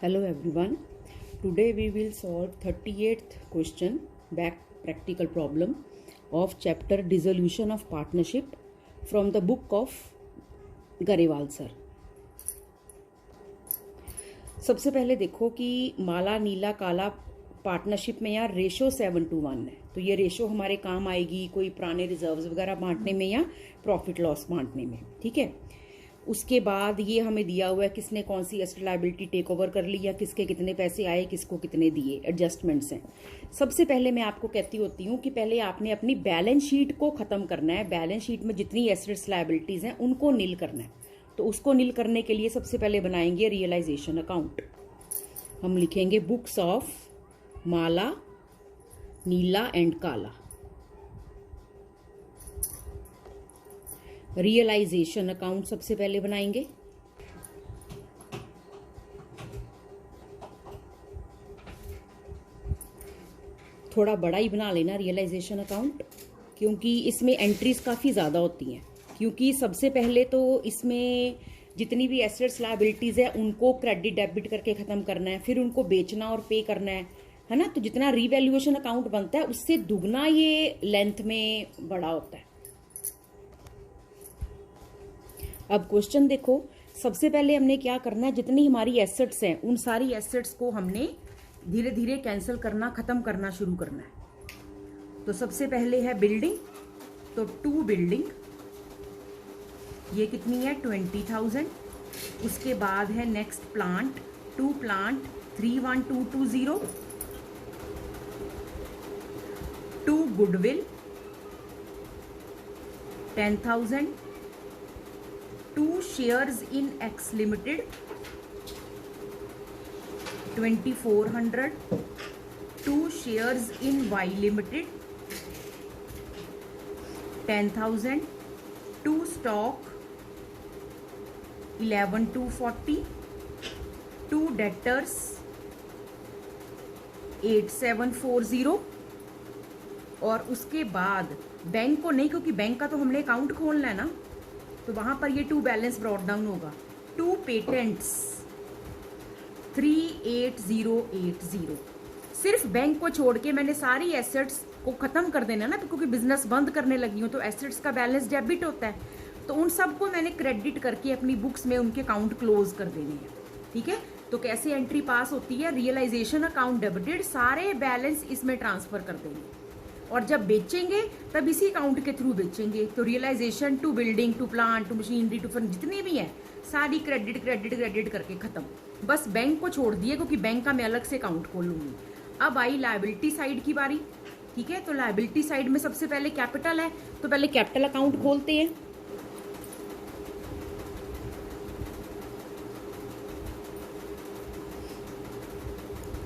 Hello everyone. Today we will solve 38th question back practical problem of chapter Dissolution of Partnership from the book of Grewal sir. सबसे पहले देखो कि माला नीला काला partnership में यार ratio 7:1 है, तो ये रेशो हमारे काम आएगी कोई पुराने रिजर्व्स वगैरह बांटने में या प्रॉफिट लॉस बांटने में। ठीक है, उसके बाद ये हमें दिया हुआ है किसने कौन सी एसेट लायबिलिटी टेक ओवर कर ली या किसके कितने पैसे आए, किसको कितने दिए, एडजस्टमेंट्स हैं। सबसे पहले मैं आपको कहती होती हूँ कि पहले आपने अपनी बैलेंस शीट को खत्म करना है। बैलेंस शीट में जितनी एसेट्स लायबिलिटीज हैं उनको नील करना है। तो उसको नील करने के लिए सबसे पहले बनाएंगे रियलाइजेशन अकाउंट। हम लिखेंगे books of Mala Neela and Kala. Realisation account सबसे पहले बनाएंगे। थोड़ा बड़ा ही बना लेना रियलाइजेशन अकाउंट, क्योंकि इसमें एंट्रीज काफी ज्यादा होती हैं। क्योंकि सबसे पहले तो इसमें जितनी भी एसेट्स लायबिलिटीज है उनको क्रेडिट डेबिट करके खत्म करना है, फिर उनको बेचना और पे करना है ना। तो जितना रिवैल्यूएशन अकाउंट बनता है उससे दुगना ये लेंथ में बड़ा होता है। अब क्वेश्चन देखो, सबसे पहले हमने क्या करना है, जितनी हमारी एसेट्स हैं उन सारी एसेट्स को हमने धीरे धीरे कैंसिल करना, खत्म करना शुरू करना है। तो सबसे पहले है बिल्डिंग, तो 2 बिल्डिंग, ये कितनी है 20,000। उसके बाद है next plant, 2 plant 31220। 2 goodwill 10,000। 2 shares in X Limited 2,400। 2 shares in Y Limited 10,000। 2 stock 11,240। 2 debtors 8,740। और उसके बाद बैंक को नहीं, क्योंकि बैंक का तो हमने अकाउंट खोलना है ना, तो वहां पर ये 2 बैलेंस ब्रॉट डाउन होगा। 2 पेटेंट्स 38080। सिर्फ बैंक को छोड़ के मैंने सारी एसेट्स को खत्म कर देना ना, क्योंकि बिजनेस बंद करने लगी हूं तो एसेट्स का बैलेंस डेबिट होता है। तो उन सबको मैंने क्रेडिट करके अपनी बुक्स में उनके अकाउंट क्लोज कर देने हैं। ठीक है, तो कैसे एंट्री पास होती है, रियलाइजेशन अकाउंट डेबिटेड, सारे बैलेंस इसमें ट्रांसफर कर देंगे और जब बेचेंगे तब इसी अकाउंट के थ्रू बेचेंगे। तो realisation 2 building 2 plant 2 machinery 2 firm जितनी भी हैं सारी क्रेडिट क्रेडिट क्रेडिट करके खत्म। बस बैंक को छोड़ दिए, क्योंकि बैंक का मैं अलग से अकाउंट खोलूंगी। अब आई लायबिलिटी साइड की बारी। ठीक है, तो लायबिलिटी साइड में सबसे पहले कैपिटल है, तो पहले कैपिटल अकाउंट खोलते हैं।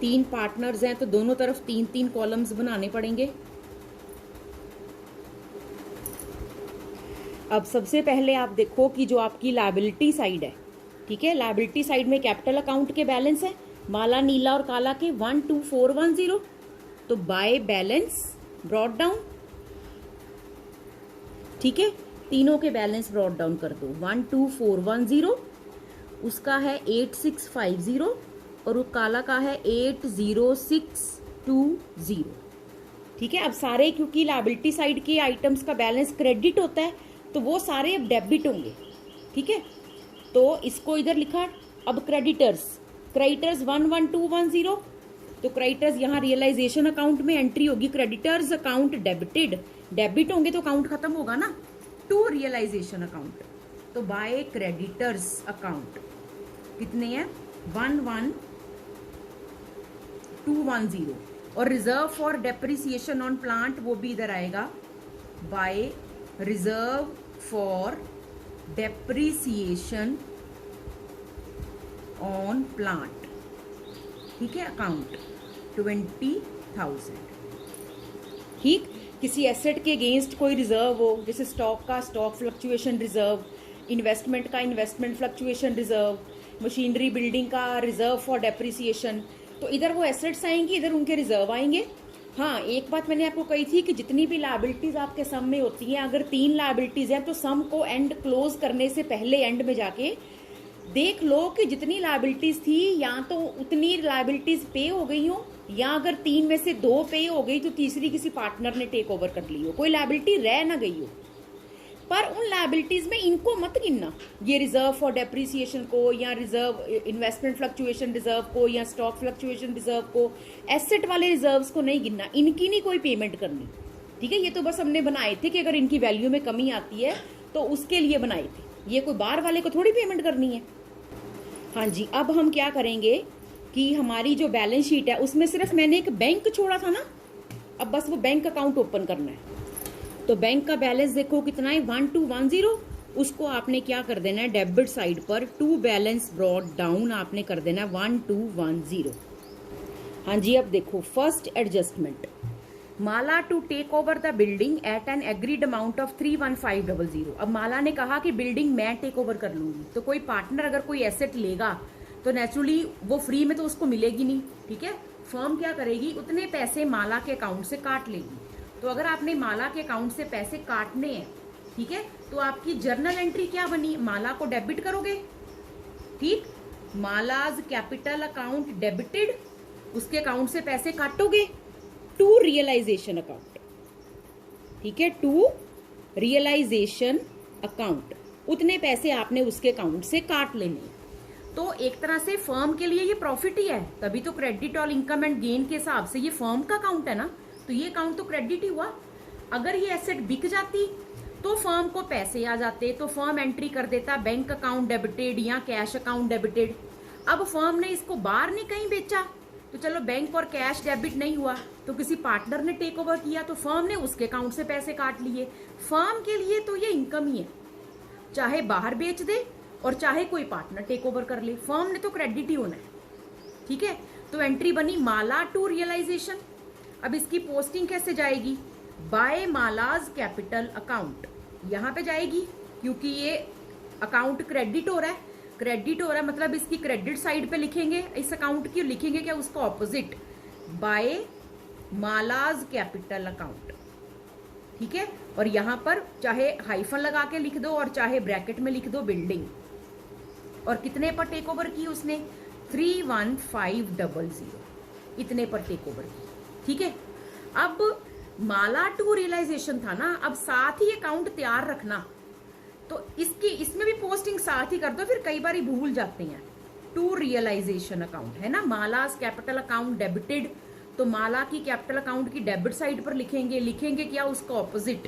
तीन पार्टनर्स हैं तो दोनों तरफ 3-3 कॉलम्स बनाने पड़ेंगे। अब सबसे पहले आप देखो कि जो आपकी लायबिलिटी साइड है, ठीक है, लायबिलिटी साइड में कैपिटल अकाउंट के बैलेंस है माला नीला और काला के 12410। तो बाय बैलेंस ब्रॉट डाउन। ठीक है, तीनों के बैलेंस ब्रॉट डाउन कर दो। 12410 उसका है 8650 और वो काला का है 80620। ठीक है, अब सारे क्योंकि लायबिलिटी साइड के आइटम्स का बैलेंस क्रेडिट होता है तो वो सारे अब डेबिट होंगे। ठीक है, तो इसको इधर लिखा। अब क्रेडिटर्स 11210, तो क्रेडिटर्स यहाँ रियलाइजेशन अकाउंट में एंट्री होगी। क्रेडिटर्स अकाउंट डेबिट होंगे तो अकाउंट खत्म होगा ना। 2 रियलाइजेशन अकाउंट, तो बाय क्रेडिटर्स अकाउंट कितने हैं 11210। और reserve for depreciation on plant वो भी इधर आएगा, by reserve for depreciation on plant. ठीक है, अकाउंट 20,000। ठीक, किसी एसेट के अगेंस्ट कोई रिजर्व हो, जैसे स्टॉक का स्टॉक फ्लक्चुएशन रिजर्व, इन्वेस्टमेंट का investment fluctuation reserve, machinery building का रिजर्व फॉर डेप्रिसिएशन, तो इधर वो एसेट्स आएंगी, इधर उनके रिजर्व आएंगे। हाँ, एक बात मैंने आपको कही थी कि जितनी भी लायबिलिटीज आपके सम में होती हैं, अगर 3 लायबिलिटीज हैं तो सम को एंड क्लोज करने से पहले एंड में जाके देख लो कि जितनी लायबिलिटीज थी या तो उतनी लायबिलिटीज पे हो गई हो, या अगर 3 में से 2 पे हो गई तो तीसरी किसी पार्टनर ने टेक ओवर कर ली हो, कोई लायबिलिटी रह ना गई हो। पर उन लायबिलिटीज में इनको मत गिनना, ये रिजर्व फॉर डेप्रिसिएशन को, या रिजर्व इन्वेस्टमेंट फ्लक्चुएशन रिजर्व को, या स्टॉक फ्लक्चुएशन रिजर्व को, एसेट वाले रिजर्व्स को नहीं गिनना, इनकी नहीं कोई पेमेंट करनी। ठीक है, ये तो बस हमने बनाए थे कि अगर इनकी वैल्यू में कमी आती है तो उसके लिए बनाए थे, ये कोई बाहर वाले को थोड़ी पेमेंट करनी है। हाँ जी, अब हम क्या करेंगे कि हमारी जो बैलेंस शीट है उसमें सिर्फ मैंने एक बैंक छोड़ा था ना, अब बस वो बैंक अकाउंट ओपन करना है। तो बैंक का बैलेंस देखो कितना है, 1210। उसको आपने क्या कर देना है, डेबिट साइड पर टू बैलेंस ब्रॉट डाउन आपने कर देना है 1210। हाँ जी, अब देखो first adjustment, Mala to take over the building at an agreed amount of 31500। अब माला ने कहा कि बिल्डिंग मैं टेक ओवर कर लूंगी, तो कोई पार्टनर अगर कोई एसेट लेगा तो नेचुरली वो फ्री में तो उसको मिलेगी नहीं। ठीक है, फर्म क्या करेगी, उतने पैसे माला के अकाउंट से काट लेगी। तो अगर आपने माला के अकाउंट से पैसे काटने हैं, ठीक है, तो आपकी जर्नल एंट्री क्या बनी, माला को डेबिट करोगे। ठीक, मालाज कैपिटल अकाउंट डेबिटेड, उसके अकाउंट से पैसे काटोगे टू रियलाइजेशन अकाउंट। ठीक है, टू रियलाइजेशन अकाउंट, उतने पैसे आपने उसके अकाउंट से काट लेने। तो एक तरह से फर्म के लिए ये प्रॉफिट ही है, तभी तो क्रेडिट और इनकम एंड गेन के हिसाब से ये फर्म का अकाउंट है ना, तो ये अकाउंट तो क्रेडिट ही हुआ। अगर ये एसेट बिक जाती तो फर्म को पैसे आ जाते, तो फर्म एंट्री कर देता बैंक अकाउंट डेबिटेड या कैश अकाउंट डेबिटेड। अब फर्म ने इसको बाहर नहीं कहीं बेचा, तो चलो बैंक और कैश डेबिट नहीं हुआ, तो किसी पार्टनर ने टेक ओवर किया तो फर्म ने उसके अकाउंट से पैसे काट लिए। फर्म के लिए तो ये इनकम ही है, चाहे बाहर बेच दे और चाहे कोई पार्टनर टेक ओवर कर ले, फर्म ने तो क्रेडिट ही होना है। ठीक है, तो एंट्री बनी माला टू रियलाइजेशन। अब इसकी पोस्टिंग कैसे जाएगी, बाय मालाज कैपिटल अकाउंट, यहां पे जाएगी क्योंकि ये अकाउंट क्रेडिट हो रहा है। क्रेडिट हो रहा है मतलब इसकी क्रेडिट साइड पे लिखेंगे इस अकाउंट की, लिखेंगे क्या उसका ऑपोजिट, बाय मालाज कैपिटल अकाउंट। ठीक है, और यहां पर चाहे हाइफन लगा के लिख दो और चाहे ब्रैकेट में लिख दो बिल्डिंग। और कितने पर टेक ओवर की उसने, 31500, इतने पर टेक ओवर की। ठीक है, अब माला टू रियलाइजेशन था ना, अब साथ ही अकाउंट तैयार रखना, तो इसमें भी पोस्टिंग साथ ही कर दो, फिर कई बार भूल जाते हैं। टू रियलाइजेशन अकाउंट है ना, मालास कैपिटल अकाउंट डेबिटेड, तो माला की कैपिटल अकाउंट की डेबिट साइड पर लिखेंगे क्या उसका ऑपोजिट,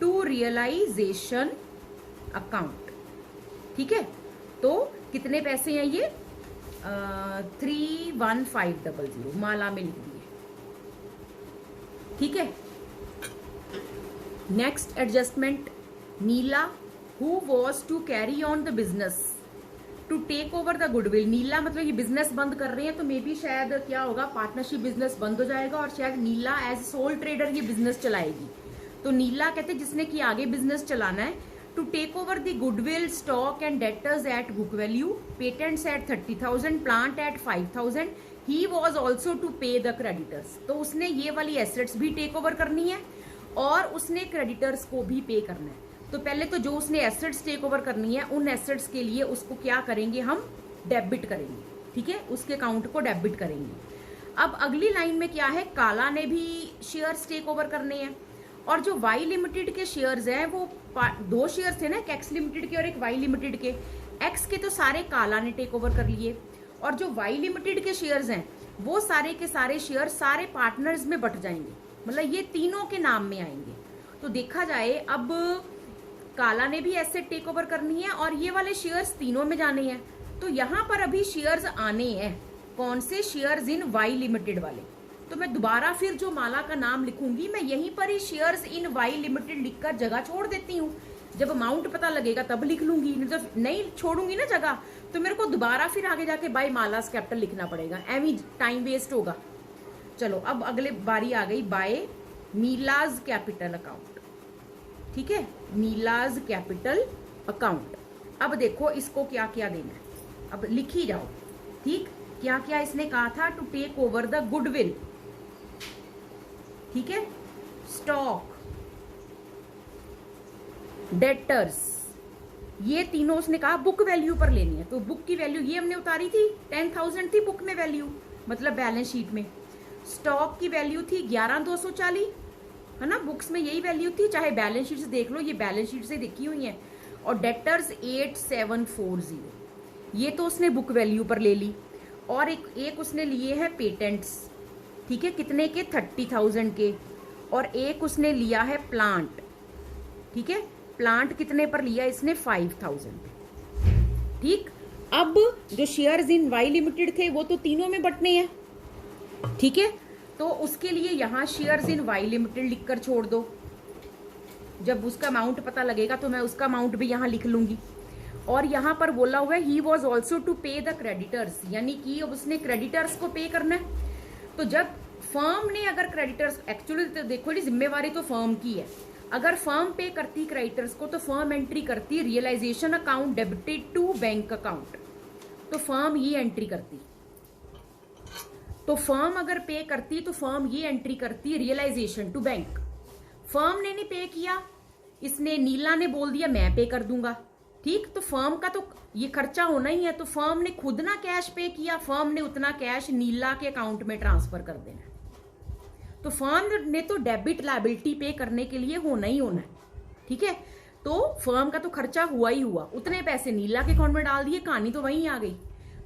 टू रियलाइजेशन अकाउंट। ठीक है, तो कितने पैसे हैं ये, 31500 माला में लिख दिए। ठीक है, next adjustment, Neela who was to carry on the business to take over the goodwill. Neela मतलब ये बिजनेस बंद कर रहे हैं, तो मे बी शायद क्या होगा, पार्टनरशिप बिजनेस बंद हो जाएगा और शायद नीला एज सोल ट्रेडर ये बिजनेस चलाएगी। तो नीला कहते जिसने कि आगे बिजनेस चलाना है, to take over the goodwill stock and debtors at book value, patents at 30,000, plant at 5,000, he was also to pay the creditors. तो उसने ये वाली एसेट्स भी टेक ओवर करनी है और उसने क्रेडिटर्स को भी पे करना है। तो पहले तो जो उसने एसेट्स टेक ओवर करनी है, उन एसेट्स के लिए उसको क्या करेंगे, हम डेबिट करेंगे। ठीक है, उसके अकाउंट को डेबिट करेंगे। अब अगली लाइन में क्या है, काला ने भी शेयर्स टेक ओवर करने हैं, और जो वाई लिमिटेड के शेयर्स हैं वो 2 शेयर्स थे ना, एक एक्स लिमिटेड के और एक वाई लिमिटेड के। एक्स के तो सारे काला ने टेक ओवर कर लिए, और जो वाई लिमिटेड के शेयर्स हैं वो सारे के सारे शेयर सारे पार्टनर्स में बट जाएंगे, मतलब ये तीनों के नाम में आएंगे। तो देखा जाए अब काला ने भी एसेट टेक ओवर करनी है और ये वाले शेयर्स तीनों में जाने हैं, तो यहां पर अभी शेयर्स आने हैं, कौन से शेयर्स, इन वाई लिमिटेड वाले। तो मैं दोबारा फिर जो माला का नाम लिखूंगी, मैं यहीं पर ही शेयर्स इन वाई लिमिटेड लिखकर जगह छोड़ देती हूँ, जब अमाउंट पता लगेगा तब लिख लूंगी, नहीं तो नहीं छोड़ूंगी ना जगह, तो मेरे को दोबारा फिर आगे जाके बाय मालास कैपिटल लिखना पड़ेगा, एवं टाइम वेस्ट होगा। चलो अब अगले बारी आ गई बाय मीलाज कैपिटल अकाउंट। ठीक है, मीलाज कैपिटल अकाउंट। अब देखो इसको क्या क्या देना है, अब लिख ही जाओ। ठीक, क्या क्या इसने कहा था, to take over the goodwill, ठीक है, स्टॉक, डेटर्स, ये तीनों उसने कहा बुक वैल्यू पर लेनी है, तो बुक की वैल्यू ये हमने उतारी थी 10,000 थी बुक में वैल्यू, मतलब बैलेंस शीट में। स्टॉक की वैल्यू थी 11,240, है ना, बुक्स में यही वैल्यू थी, चाहे बैलेंस शीट से देख लो, ये बैलेंस शीट से देखी हुई है। और डेटर्स 8,740, ये तो उसने बुक वैल्यू पर ले ली। और एक उसने लिए है पेटेंट्स, ठीक है, कितने के, 30,000 के। और एक उसने लिया है प्लांट, ठीक है, प्लांट कितने पर लिया इसने, 5,000। ठीक, अब जो शेयर्स इन वाई लिमिटेड थे वो तो तीनों में बंटने हैं, ठीक है, तो उसके लिए यहां शेयर्स इन वाई लिमिटेड लिखकर छोड़ दो। जब उसका अमाउंट पता लगेगा तो मैं उसका अमाउंट भी यहां लिख लूंगी। और यहां पर बोला हुआ है ही was also to pay the creditors, यानी कि अब उसने क्रेडिटर्स को पे करना है। तो जब फर्म ने अगर क्रेडिटर्स, एक्चुअली तो देखो जी जिम्मेवारी तो फर्म की है, अगर फर्म पे करती क्रेडिटर्स को तो फर्म एंट्री करती realisation account debited to bank account, तो फर्म ये एंट्री करती। तो फर्म अगर पे करती तो फर्म ये एंट्री करती रियलाइजेशन टू बैंक। फर्म ने नहीं पे किया, इसने नीला ने बोल दिया मैं पे कर दूंगा, ठीक, तो फर्म का तो ये खर्चा होना ही है, तो फर्म ने खुद ना कैश पे किया, फर्म ने उतना कैश नीला के अकाउंट में ट्रांसफर कर देना। तो फर्म ने तो डेबिट लायबिलिटी पे करने के लिए होना ही होना है, ठीक है, तो फर्म का तो खर्चा हुआ ही हुआ, उतने पैसे नीला के अकाउंट में डाल दिए, कहानी तो वहीं आ गई।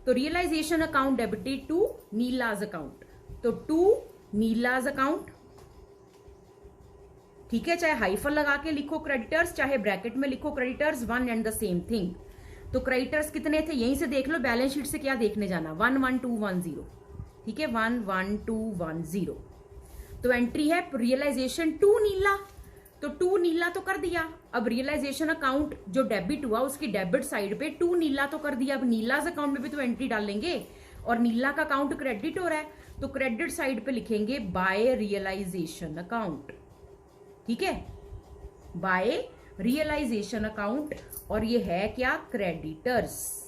तो realisation account debited to Neela's account, तो टू नीलाज अकाउंट, ठीक है, चाहे हाइफन लगा के लिखो क्रेडिटर्स, चाहे ब्रैकेट में लिखो creditors, one and the same thing. तो क्रेडिटर्स कितने थे यहीं से देख लो, बैलेंस शीट से क्या देखने जाना, 11210, ठीक है, 11210। तो एंट्री है रियलाइजेशन टू नीला, तो टू नीला तो कर दिया। अब रियलाइजेशन अकाउंट जो डेबिट हुआ उसकी डेबिट साइड पे टू नीला तो कर दिया, अब नीलाज अकाउंट में भी तो एंट्री डालेंगे, और नीला का अकाउंट क्रेडिट हो रहा है, तो क्रेडिट साइड पे लिखेंगे बाय रियलाइजेशन अकाउंट, ठीक है, बाय रियलाइजेशन अकाउंट। और ये है क्या, क्रेडिटर्स,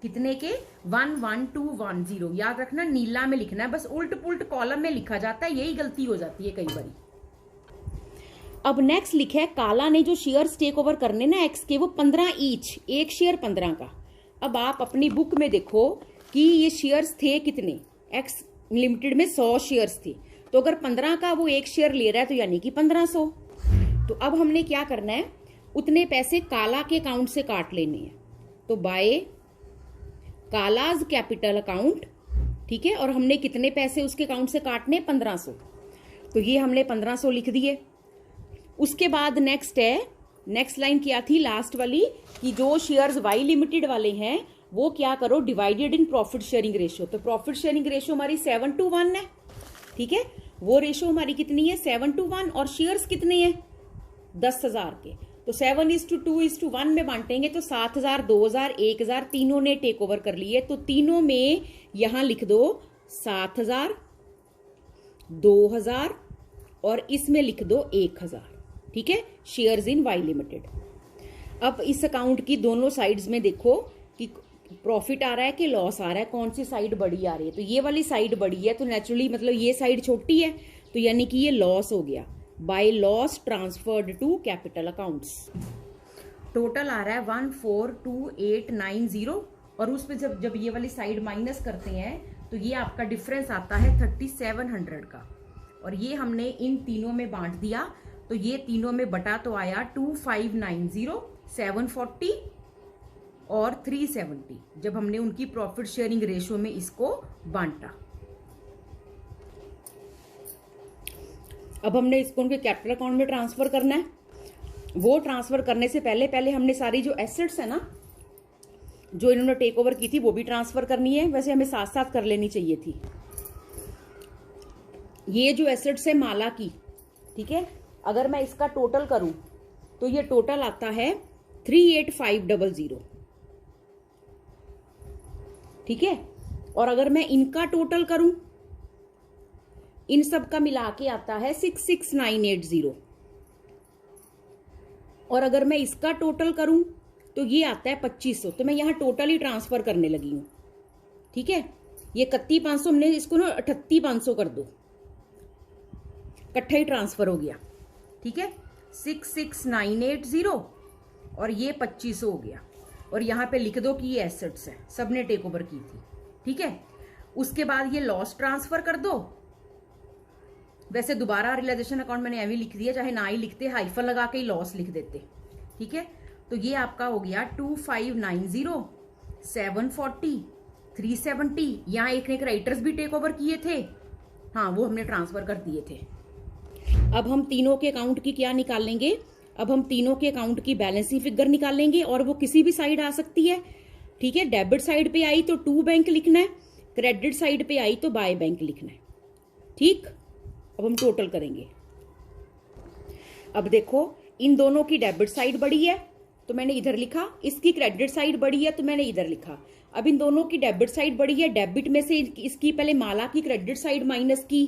कितने के, 11210। याद रखना नीला में लिखना है, बस उल्ट पुल्ट कॉलम में लिखा जाता है, यही गलती हो जाती है कई बार। अब नेक्स्ट लिखा है काला ने जो शेयर्स टेक ओवर करने ना एक्स के, वो 15 ईच, एक शेयर 15 का। अब आप अपनी बुक में देखो कि ये शेयर्स थे कितने, एक्स लिमिटेड में 100 शेयर्स थे, तो अगर 15 का वो एक शेयर ले रहा है तो यानी कि 1500। तो अब हमने क्या करना है, उतने पैसे काला के अकाउंट से काट लेने हैं, तो बाय कालाज कैपिटल अकाउंट, ठीक है, और हमने कितने पैसे उसके अकाउंट से काटने, 1500, तो ये हमने 1500 लिख दिए। उसके बाद नेक्स्ट है, नेक्स्ट लाइन क्या थी लास्ट वाली, कि जो शेयर्स वाई लिमिटेड वाले हैं वो क्या करो, divided in profit sharing ratio. तो प्रॉफिट शेयरिंग रेशियो हमारी 7:1 है, ठीक है, वो रेशियो हमारी कितनी है, 7:1, और शेयर्स कितने हैं, 10,000 के, तो 7:2:1 में बांटेंगे, तो 7,000, 2,000, 1,000 तीनों ने टेक ओवर कर लिए। तो तीनों में यहां लिख दो 7,000, 2,000 और इसमें लिख दो 1,000, ठीक है, शेयर्स इन वाई लिमिटेड। अब इस अकाउंट की दोनों साइड्स में देखो कि प्रॉफिट आ रहा है कि लॉस आ रहा है, कौन सी साइड बड़ी आ रही है, तो ये वाली साइड बड़ी है, तो नेचुरली मतलब ये साइड छोटी है, तो यानी कि ये लॉस हो गया, by loss transferred to capital accounts. Total आ रहा है 142,890, और उसमें जब ये वाली साइड माइनस करते हैं तो ये आपका डिफरेंस आता है 3700 का, और ये हमने इन तीनों में बांट दिया, तो ये तीनों में बटा तो आया 2590, 740 और 370, जब हमने उनकी प्रॉफिट शेयरिंग रेशियो में इसको बांटा। अब हमने इसको उनके कैपिटल अकाउंट में ट्रांसफर करना है। वो ट्रांसफर करने से पहले हमने सारी जो एसेट्स है ना जो इन्होंने टेक ओवर की थी वो भी ट्रांसफर करनी है, वैसे हमें साथ साथ कर लेनी चाहिए थी। ये जो एसेट्स है माला की, ठीक है, अगर मैं इसका टोटल करूं तो ये टोटल आता है 38500, ठीक है, और अगर मैं इनका टोटल करूं, इन सब का मिला के आता है 66980, और अगर मैं इसका टोटल करूं तो ये आता है 2500। तो मैं यहां टोटल ही ट्रांसफर करने लगी हूं, ठीक है, ये 31,500 हमने इसको ना 38,500 कर दो, इकट्ठा ही ट्रांसफर हो गया, ठीक है, 66980, और ये 2500 हो गया, और यहाँ पे लिख दो कि ये एसेट्स है, सबने टेक ओवर की थी, ठीक है। उसके बाद ये लॉस ट्रांसफर कर दो। वैसे दोबारा रियलाइजेशन अकाउंट मैंने ऐसे लिख दिया, चाहे ना ही लिखते, हाइफन लगा के ही लॉस लिख देते, ठीक है। तो ये आपका हो गया 2590, 740, 370। यहाँ एक ने क्रेडिटर्स भी टेक ओवर किए थे, हाँ वो हमने ट्रांसफर कर दिए थे। अब हम तीनों के अकाउंट की क्या निकालेंगे, अब हम तीनों के अकाउंट की बैलेंसिंग फिगर निकालेंगे, और वो किसी भी साइड आ सकती है, ठीक है। डेबिट साइड पे आई तो टू बैंक लिखना है, क्रेडिट साइड पे आई तो बाय बैंक लिखना है, ठीक। अब हम टोटल करेंगे। अब देखो इन दोनों की डेबिट साइड बड़ी है तो मैंने इधर लिखा, इसकी क्रेडिट साइड बड़ी है तो मैंने इधर लिखा। अब इन दोनों की डेबिट साइड बड़ी है, डेबिट में से इसकी पहले माला की क्रेडिट साइड माइनस की,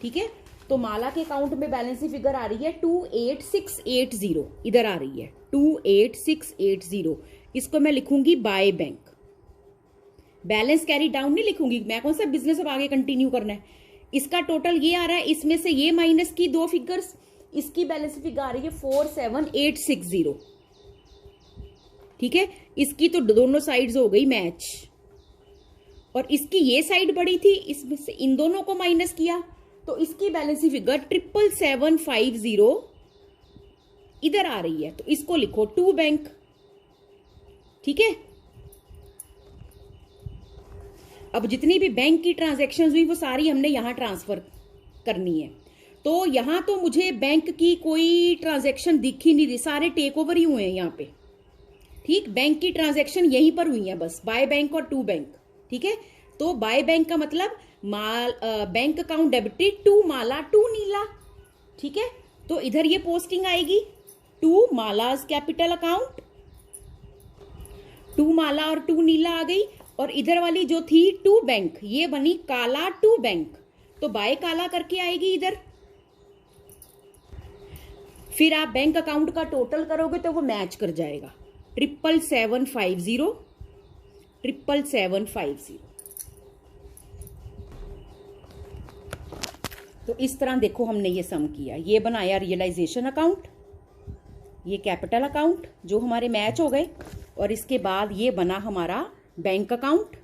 ठीक है। तो माला के अकाउंट में बैलेंसिंग फिगर आ रही है 28680, इधर आ रही है 28680। इसको मैं लिखूंगी by bank, balance carry down नहीं लिखूंगी, मैं कौन सा बिजनेस अब आगे कंटिन्यू करना है। इसका टोटल ये आ रहा है, इसमें से ये माइनस की दो फिगर्स, इसकी बैलेंस फिगर आ रही है 47860, ठीक है। इसकी तो दोनों साइड्स हो गई मैच, और इसकी ये साइड बड़ी थी, इसमें से इन दोनों को माइनस किया तो इसकी बैलेंसिंग फिगर 77750 इधर आ रही है, तो इसको लिखो टू बैंक, ठीक है। अब जितनी भी बैंक की ट्रांजैक्शंस हुई वो सारी हमने यहां ट्रांसफर करनी है। तो यहां तो मुझे बैंक की कोई ट्रांजैक्शन दिख ही नहीं रही, सारे टेक ओवर ही हुए हैं यहाँ पे, ठीक। बैंक की ट्रांजैक्शन यहीं पर हुई है बस, बाय बैंक और टू बैंक, ठीक है। तो बाय बैंक का मतलब bank account debited to Mala to Neela, ठीक है। तो इधर ये पोस्टिंग आएगी to Mala's capital account, to Mala और टू नीला आ गई, और इधर वाली जो थी टू बैंक ये बनी काला टू बैंक, तो बाय काला करके आएगी इधर। फिर आप बैंक अकाउंट का टोटल करोगे तो वो मैच कर जाएगा, 77750, 77750। तो इस तरह देखो हमने ये सम किया, ये बनाया रियलाइजेशन अकाउंट, ये कैपिटल अकाउंट जो हमारे मैच हो गए, और इसके बाद ये बना हमारा बैंक अकाउंट,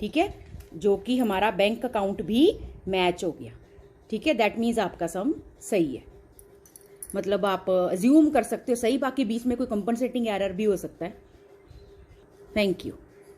ठीक है, जो कि हमारा बैंक अकाउंट भी मैच हो गया, ठीक है। दैट मीन्स आपका सम सही है, मतलब आप अज्यूम कर सकते हो सही, बाकी बीच में कोई कंपनसेटिंग एरर भी हो सकता है। Thank you.